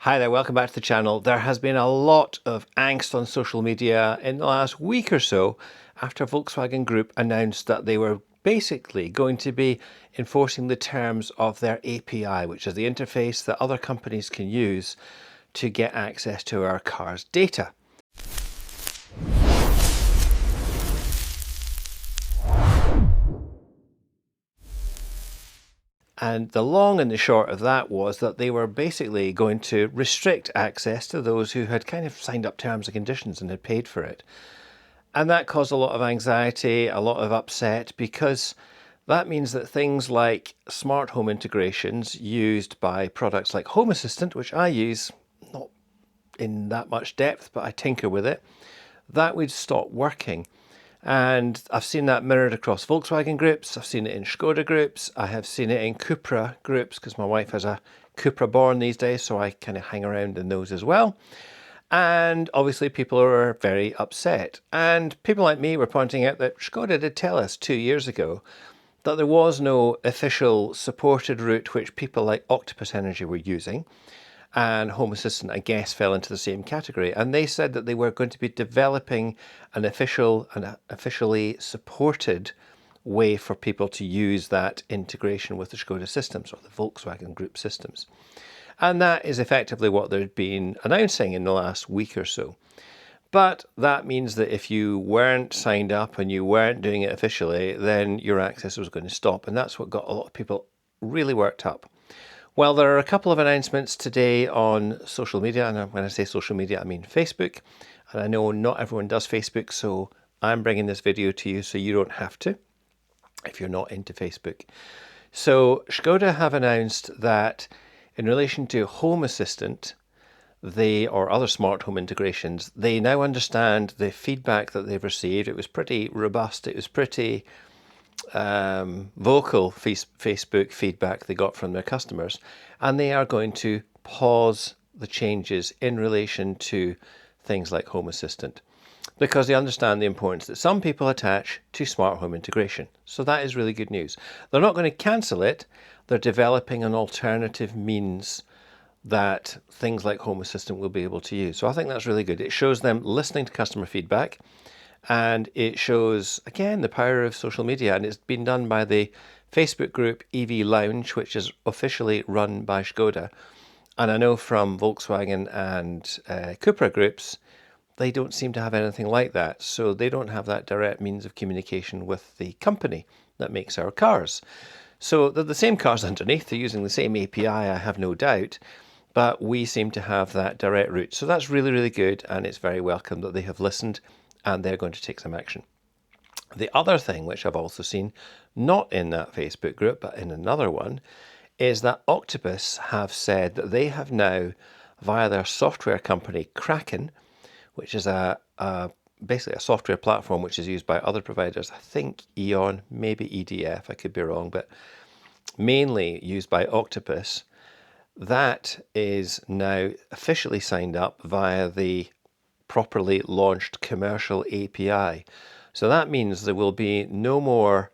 Hi there, welcome back to the channel. There has been a lot of angst on social media in the last week or so after Volkswagen Group announced that they were basically going to be enforcing the terms of their API, which is the interface that other companies can use to get access to our car's data. And the long and the short of that was that they were basically going to restrict access to those who had kind of signed up terms and conditions and had paid for it. And that caused a lot of anxiety, a lot of upset, because that means that things like smart home integrations used by products like Home Assistant, which I use not in that much depth, but I tinker with it, that would stop working. And I've seen that mirrored across Volkswagen groups, I've seen it in Skoda groups, I have seen it in Cupra groups, because my wife has a Cupra born these days, so I kind of hang around in those as well. And obviously people are very upset. And people like me were pointing out that Skoda did tell us 2 years ago that there was no official supported route which people like Octopus Energy were using. And Home Assistant, I guess, fell into the same category. And they said that they were going to be developing an officially supported way for people to use that integration with the Skoda systems or the Volkswagen Group systems. And that is effectively what they've been announcing in the last week or so. But that means that if you weren't signed up and you weren't doing it officially, then your access was going to stop. And that's what got a lot of people really worked up. Well, there are a couple of announcements today on social media, and when I say social media, I mean Facebook. And I know not everyone does Facebook, so I'm bringing this video to you so you don't have to, if you're not into Facebook. So Skoda have announced that in relation to Home Assistant, or other smart home integrations, they now understand the feedback that they've received. It was pretty robust, it was pretty vocal Facebook feedback they got from their customers, and they are going to pause the changes in relation to things like Home Assistant because they understand the importance that some people attach to smart home integration. So that is really good news. They're not going to cancel it, they're developing an alternative means that things like Home Assistant will be able to use. So I think that's really good. It shows them listening to customer feedback. And it shows, again, the power of social media. And it's been done by the Facebook group EV Lounge, which is officially run by Skoda. And I know from Volkswagen and Cupra groups, they don't seem to have anything like that. So they don't have that direct means of communication with the company that makes our cars. So they're the same cars underneath. They're using the same API, I have no doubt. But we seem to have that direct route. So that's really, really good. And it's very welcome that they have listened and they're going to take some action. The other thing, which I've also seen, not in that Facebook group, but in another one, is that Octopus have said that they have now, via their software company Kraken, which is basically a software platform which is used by other providers, I think Eon, maybe EDF, I could be wrong, but mainly used by Octopus, that is now officially signed up via the properly launched commercial API. So that means there will be no more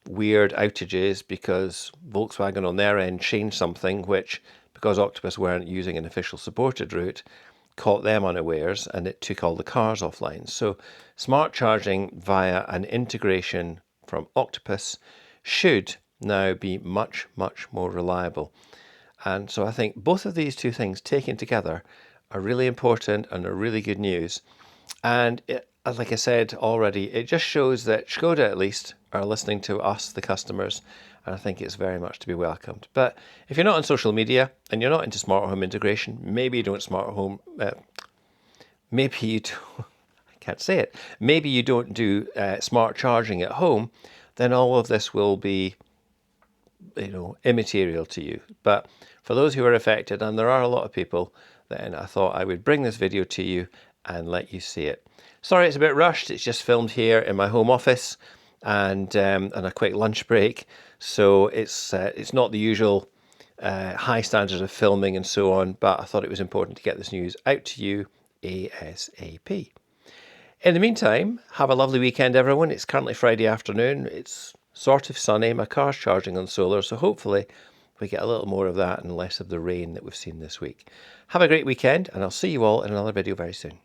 weird outages because Volkswagen on their end changed something which, because Octopus weren't using an official supported route, caught them unawares and it took all the cars offline. So smart charging via an integration from Octopus should now be much, much more reliable. And so I think both of these two things taken together are really important and are really good news. And like I said already, it just shows that Skoda at least are listening to us, the customers, and I think it's very much to be welcomed. But if you're not on social media and you're not into smart home integration, maybe you don't maybe you do, I can't say it, maybe you don't do smart charging at home, then all of this will be immaterial to you. But for those who are affected, and there are a lot of people, then I thought I would bring this video to you and let you see it. Sorry it's a bit rushed, it's just filmed here in my home office and a quick lunch break, so it's not the usual high standards of filming and so on, but I thought it was important to get this news out to you ASAP. In the meantime, have a lovely weekend everyone. It's currently Friday afternoon, it's sort of sunny, my car's charging on solar, so hopefully we get a little more of that and less of the rain that we've seen this week. Have a great weekend, and I'll see you all in another video very soon.